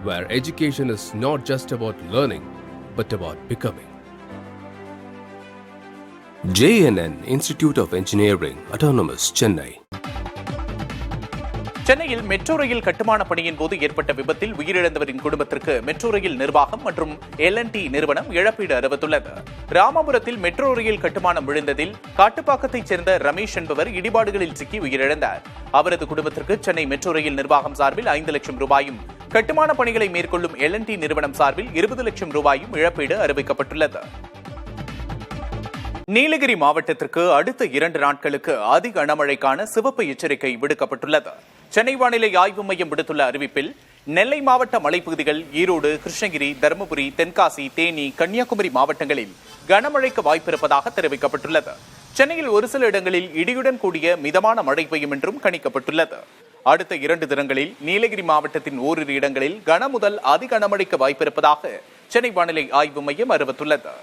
where education is not just about learning, but about becoming. JNN Institute of Engineering, Autonomous, Chennai. சென்னையில் metro rail கட்டுமான பணியின் போது ஏற்பட்ட விபத்தில் உயிரிழந்தவரின் குடும்பத்திற்கு மெட்ரோ ரயில் நிர்வாகம் மற்றும் L&T நிறுவனம் இழப்பீடு அறிவித்துள்ளது. ராமபுரத்தில் மெட்ரோ ரயில் கட்டுமானம் விழுந்ததில் காட்டுப்பாக்கத்தைச் சேர்ந்த ரமேஷ் என்பவர் இடிபாடுகளில் சிக்கி உயிரிழந்தார். அவரது குடும்பத்திற்கு சென்னை மெட்ரோ ரயில் நிர்வாகம் சார்பில் 5 லட்சம் ரூபாயும், கட்டுமான பணிகளை மேற்கொள்ளும் L&T நிறுவனம் சார்பில் 20 லட்சம் ரூபாயும் இழப்பீடு அறிவிக்கப்பட்டுள்ளது. நீலகிரி மாவட்டத்திற்கு அடுத்த 2 நாட்களுக்கு அதி கனமழைக்கான சிவப்பு எச்சரிக்கை விடுக்கப்பட்டுள்ளது. சென்னை வானிலை ஆய்வு மையம் விடுத்துள்ள அறிவிப்பில் நெல்லை மாவட்ட மலைப்பகுதிகள், ஈரோடு, கிருஷ்ணகிரி, தருமபுரி, தென்காசி, தேனி, கன்னியாகுமரி மாவட்டங்களில் கனமழைக்கு வாய்ப்பிருப்பதாக தெரிவிக்கப்பட்டுள்ளது. சென்னையில் ஒரு சில இடங்களில் இடியுடன் கூடிய மிதமான மழை பெய்யும் என்றும் கணிக்கப்பட்டுள்ளது. அடுத்த 2 தினங்களில் நீலகிரி மாவட்டத்தின் ஓரிரு இடங்களில் கன முதல் அதி கனமழைக்கு வாய்ப்பிருப்பதாக சென்னை வானிலை ஆய்வு மையம் அறிவித்துள்ளது.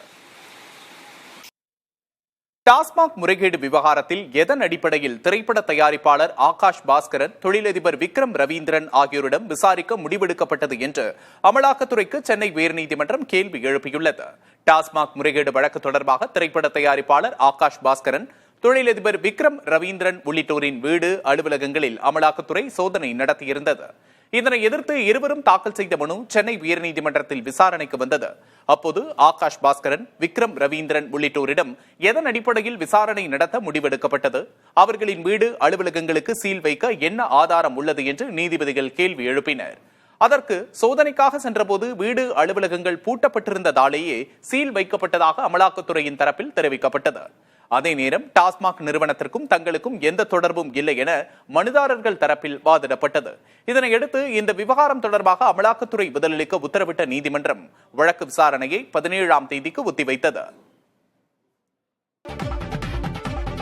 டாஸ்மாக் முறைகேடு விவகாரத்தில் எதன் அடிப்படையில் திரைப்பட தயாரிப்பாளர் ஆகாஷ் பாஸ்கரன், தொழிலதிபர் விக்ரம் ரவீந்திரன் ஆகியோரிடம் விசாரிக்க முடிவெடுக்கப்பட்டது என்று அமலாக்கத்துறைக்கு சென்னை உயர்நீதிமன்றம் கேள்வி எழுப்பியுள்ளது. டாஸ்மாக் முறைகேடு வழக்கு தொடர்பாக திரைப்பட தயாரிப்பாளர் ஆகாஷ் பாஸ்கரன், தொழிலதிபர் விக்ரம் ரவீந்திரன் உள்ளிட்டோரின் வீடு, அலுவலகங்களில் அமலாக்கத்துறை சோதனை நடத்தியிருந்தது. இதனை எதிர்த்து இருவரும் தாக்கல் செய்த மனு சென்னை உயர்நீதிமன்றத்தில் விசாரணைக்கு வந்தது. அப்போது ஆகாஷ் பாஸ்கரன், விக்ரம் ரவீந்திரன் உள்ளிட்டோரிடம் எதன் அடிப்படையில் விசாரணை நடத்த முடிவெடுக்கப்பட்டது, அவர்களின் வீடு, அலுவலகங்களுக்கு சீல் வைக்க என்ன ஆதாரம் உள்ளது என்று நீதிபதிகள் கேள்வி எழுப்பினர். அதற்கு சோதனைக்காக சென்றபோது வீடு, அலுவலகங்கள் பூட்டப்பட்டிருந்ததாலேயே சீல் வைக்கப்பட்டதாக அமலாக்கத்துறையின் தரப்பில் தெரிவிக்கப்பட்டது. அதே நேரம் டாஸ்மாக் நிறுவனத்திற்கும் தங்களுக்கும் எந்த தொடர்பும் இல்லை என மனுதாரர்கள் தரப்பில் வாதிடப்பட்டது. இதனையடுத்து இந்த விவகாரம் தொடர்பாக அமலாக்கத்துறை பதிலளிக்க உத்தரவிட்ட நீதிமன்றம் வழக்கு விசாரணையை 17ஆம் தேதிக்கு ஒத்திவைத்தது.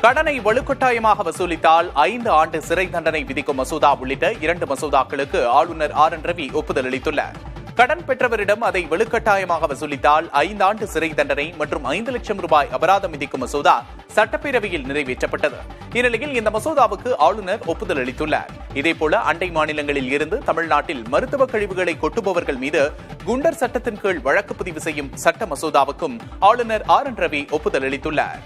கடனை வலுக்கட்டாயமாக வசூலித்தால் 5 ஆண்டு சிறை தண்டனை விதிக்கும் மசோதா உள்ளிட்ட 2 மசோதாக்களுக்கு ஆளுநர் RN ரவி ஒப்புதல் அளித்துள்ளார். கடன் பெற்றவரிடம் அதை வலுக்கட்டாயமாக வசூலித்தால் 5 ஆண்டு சிறை தண்டனை மற்றும் 5 லட்சம் ரூபாய் அபராதம் விதிக்கும் மசோதா சட்டப்பேரவையில் நிறைவேற்றப்பட்டது. இந்நிலையில் இந்த மசோதாவுக்கு ஆளுநர் ஒப்புதல் அளித்துள்ளார். இதேபோல அண்டை மாநிலங்களில் இருந்து தமிழ்நாட்டில் மருத்துவ கழிவுகளை கொட்டுபவர்கள் மீது குண்டர் சட்டத்தின் கீழ் வழக்கு பதிவு செய்யும் சட்ட மசோதாவுக்கும் ஆளுநர் RN ரவி ஒப்புதல் அளித்துள்ளார்.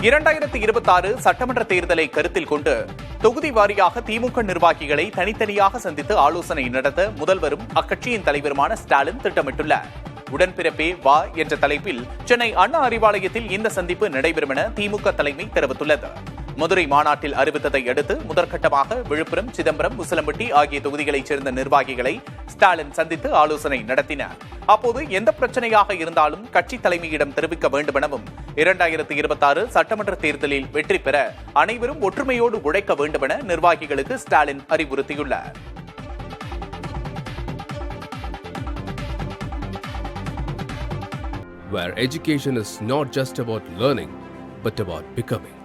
2026 சட்டமன்ற தேர்தலை கருத்தில் கொண்டு தொகுதி வாரியாக திமுக நிர்வாகிகளை தனித்தனியாக சந்தித்து ஆலோசனை நடத்த முதல்வரும் அக்கட்சியின் தலைவருமான ஸ்டாலின் திட்டமிட்டுள்ளார். உடன்பிறப்பே வா என்ற தலைப்பில் சென்னை அண்ணா அறிவாலயத்தில் இந்த சந்திப்பு நடைபெறும் என திமுக தலைமை தெரிவித்துள்ளது. மதுரை மாநாட்டில் அறிவித்ததை அடுத்து முதற்கட்டமாக விழுப்புரம், சிதம்பரம், உசிலம்பட்டி ஆகிய தொகுதிகளைச் சேர்ந்த நிர்வாகிகளை ஸ்டாலின் சந்தித்து ஆலோசனை நடத்தினார். அப்போது எந்த பிரச்சனையாக இருந்தாலும் கட்சி தலைமையிடம் தெரிவிக்க வேண்டும் எனவும் 2026 சட்டமன்ற தேர்தலில் வெற்றி பெற அனைவரும் ஒற்றுமையோடு உழைக்க வேண்டும் என நிர்வாகிகளுக்கு ஸ்டாலின் அறிவுறுத்தியுள்ளார். Where education is not just about learning, but about becoming.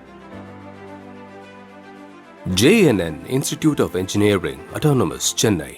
JNN Institute of Engineering, Autonomous, Chennai.